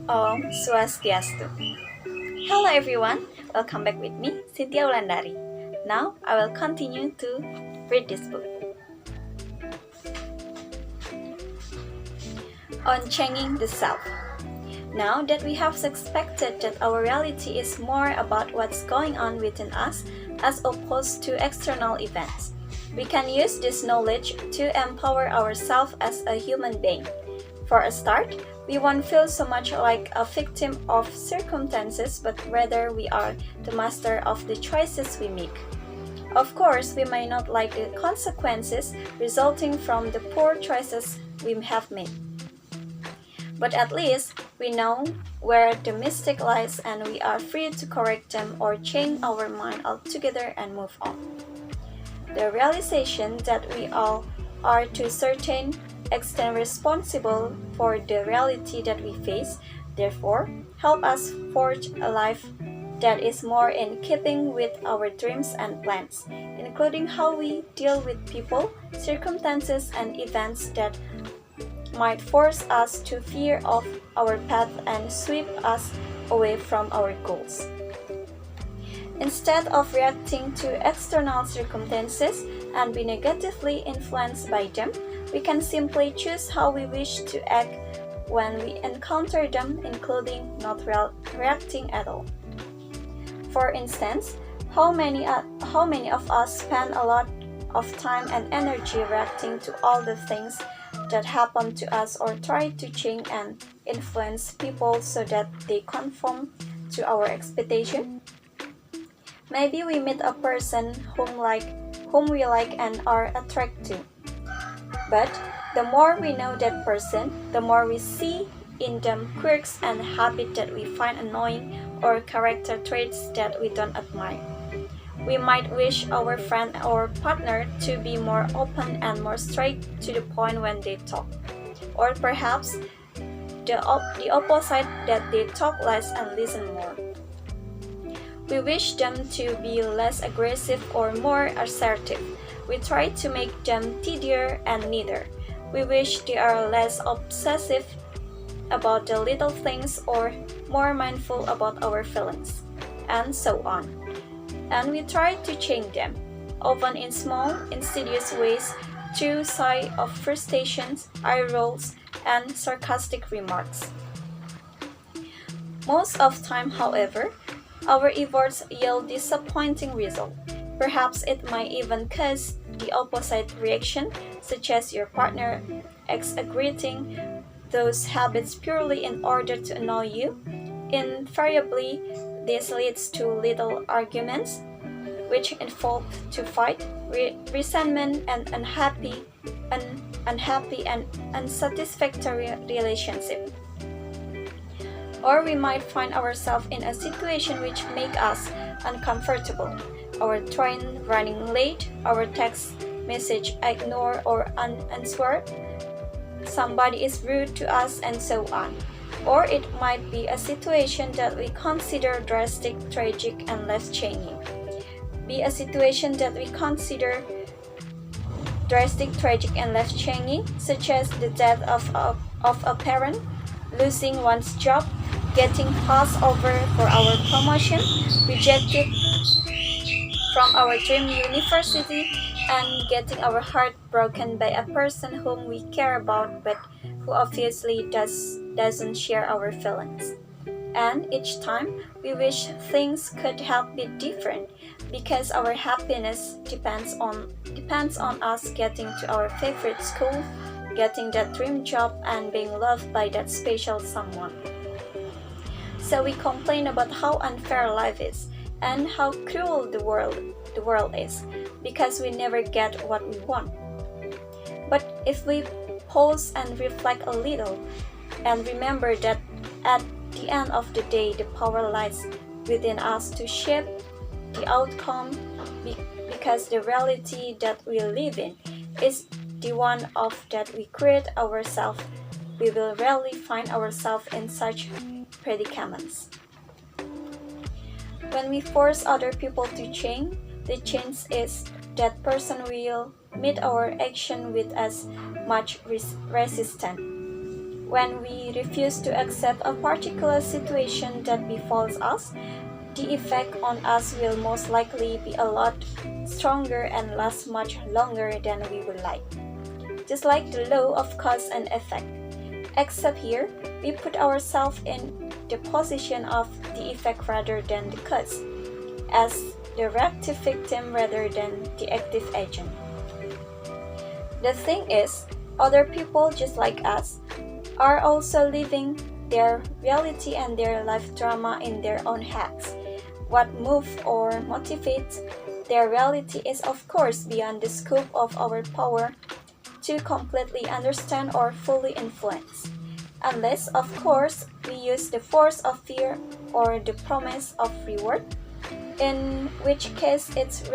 Om Swastiastu. Hello everyone, welcome back with me, Chyntia Wulandari. Now I will continue to read this book. On Changing the Self. Now that we have suspected that our reality is more about what's going on within us as opposed to external events, we can use this knowledge to empower ourselves as a human being. For a start, we won't feel so much like a victim of circumstances, but rather we are the master of the choices we make. Of course, we may not like the consequences resulting from the poor choices we have made. But at least we know where the mistake lies and we are free to correct them or change our mind altogether and move on. The realization that we all are to a certain extent responsible for the reality that we face, therefore, help us forge a life that is more in keeping with our dreams and plans, including how we deal with people, circumstances, and events that might force us to veer off our path and sweep us away from our goals. Instead of reacting to external circumstances and be negatively influenced by them, we can simply choose how we wish to act when we encounter them, including not reacting at all. For instance, how many of us spend a lot of time and energy reacting to all the things that happen to us or try to change and influence people so that they conform to our expectation? Maybe we meet a person whom we like and are attracted to. But the more we know that person, the more we see in them quirks and habits that we find annoying or character traits that we don't admire. We might wish our friend or partner to be more open and more straight to the point when they talk. Or perhaps the opposite, that they talk less and listen more. We wish them to be less aggressive or more assertive. We try to make them tidier and neater. We wish they are less obsessive about the little things or more mindful about our feelings, and so on. And we try to change them, often in small, insidious ways, through sigh of frustrations, eye rolls, and sarcastic remarks. Most of the time, however, our efforts yield disappointing results. Perhaps it might even cause the opposite reaction, such as your partner exaggerating those habits purely in order to annoy you. Invariably, this leads to little arguments, which involve to fight, resentment, and unhappy and unsatisfactory relationship. Or we might find ourselves in a situation which makes us uncomfortable. Our train running late, our text message ignored or unanswered, somebody is rude to us, and so on. Or it might be a situation that we consider drastic, tragic, and life-changing. Be a situation that we consider drastic, tragic, and life-changing, such as the death of a parent, losing one's job, getting passed over for our promotion, rejected from our dream university, and getting our heart broken by a person whom we care about but who obviously doesn't share our feelings. And each time we wish things could have been different because our happiness depends on us getting to our favorite school, getting that dream job, and being loved by that special someone. So we complain about how unfair life is and how cruel the world is because we never get what we want. But if we pause and reflect a little and remember that at the end of the day the power lies within us to shape the outcome, because the reality that we live in is the one of that we create ourselves, we will rarely find ourselves in such predicaments. When we force other people to change, the chance is that person will meet our action with as much resistance. When we refuse to accept a particular situation that befalls us, the effect on us will most likely be a lot stronger and last much longer than we would like. Just like the law of cause and effect. Except here, we put ourselves in the position of the effect rather than the cause, as the reactive victim rather than the active agent. The thing is, other people just like us are also living their reality and their life drama in their own heads. What moves or motivates their reality is of course beyond the scope of our power to completely understand or fully influence. Unless, of course, we use the force of fear or the promise of reward, in which case it's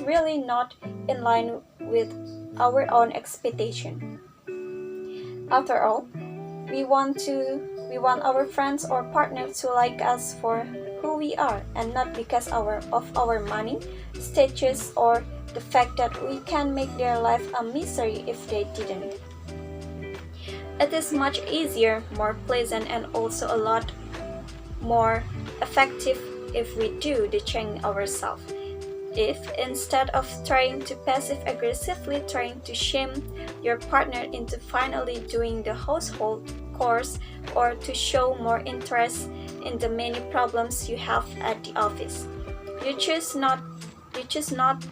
really not in line with our own expectation. After all, we want our friends or partners to like us for who we are and not because of our money, status, or the fact that we can make their life a misery if they didn't. It is much easier, more pleasant, and also a lot more effective if we do the change ourselves. If instead of trying to passive-aggressively trying to shame your partner into finally doing the household chores or to show more interest in the many problems you have at the office, you choose not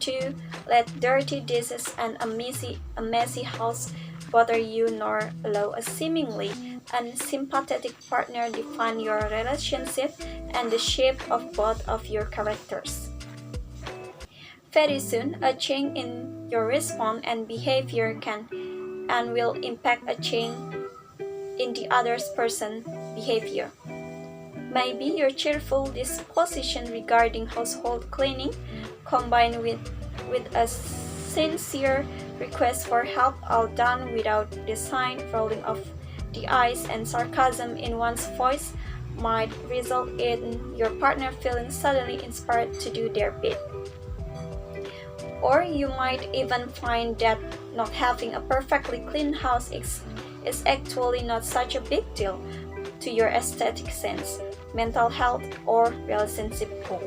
to let dirty dishes and a messy house bother you nor allow a seemingly unsympathetic partner define your relationship and the shape of both of your characters. Very soon, a change in your response and behavior can and will impact a change in the other person's behavior. Maybe your cheerful disposition regarding household cleaning, combined with a sincere request for help, all done without the sign rolling of the eyes and sarcasm in one's voice, might result in your partner feeling suddenly inspired to do their bit. Or you might even find that not having a perfectly clean house is actually not such a big deal to your aesthetic sense, mental health, or relationship goal.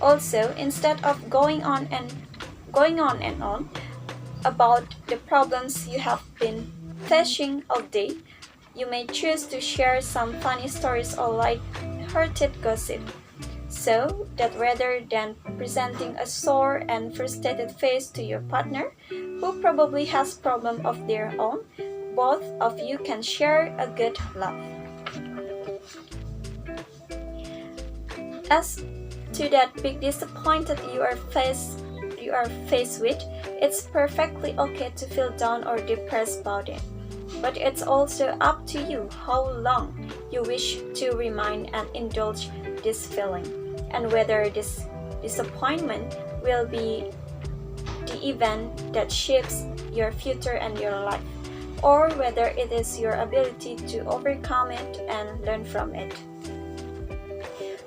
Also, instead of going on and on about the problems you have been facing all day, you may choose to share some funny stories or light-hearted gossip. So that rather than presenting a sore and frustrated face to your partner, who probably has problems of their own, both of you can share a good laugh. As to that big disappointment you are faced with, it's perfectly okay to feel down or depressed about it. But it's also up to you how long you wish to remain and indulge this feeling, and whether this disappointment will be the event that shapes your future and your life, or whether it is your ability to overcome it and learn from it.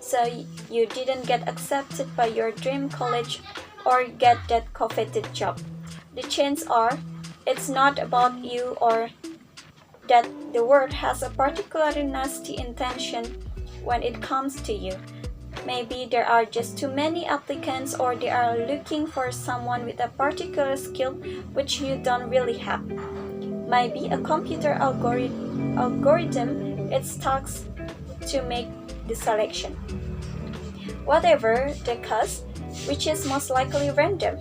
So you didn't get accepted by your dream college or get that coveted job. The chances are it's not about you or that the world has a particularly nasty intention when it comes to you. Maybe there are just too many applicants, or they are looking for someone with a particular skill which you don't really have. Maybe a computer algorithm it's tasked to make the selection. Whatever the cause, which is most likely random,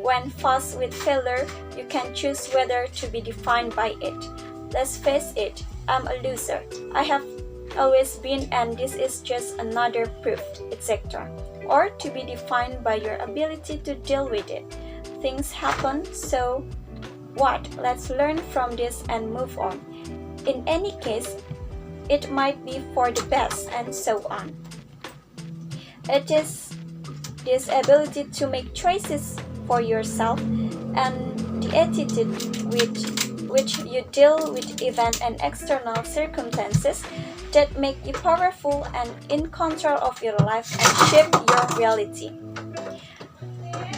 when faced with failure, you can choose whether to be defined by it. Let's face it, I'm a loser. I have always been, and this is just another proof, etc. Or to be defined by your ability to deal with it. Things happen, so what? Let's learn from this and move on. In any case, it might be for the best, and so on. It is this ability to make choices for yourself and the attitude with which you deal with events and external circumstances that make you powerful and in control of your life and shape your reality.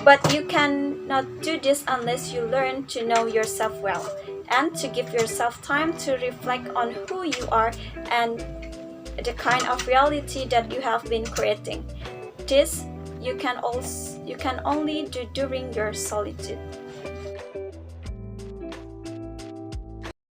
But you cannot do this unless you learn to know yourself well and to give yourself time to reflect on who you are and the kind of reality that you have been creating. This you can only do during your solitude.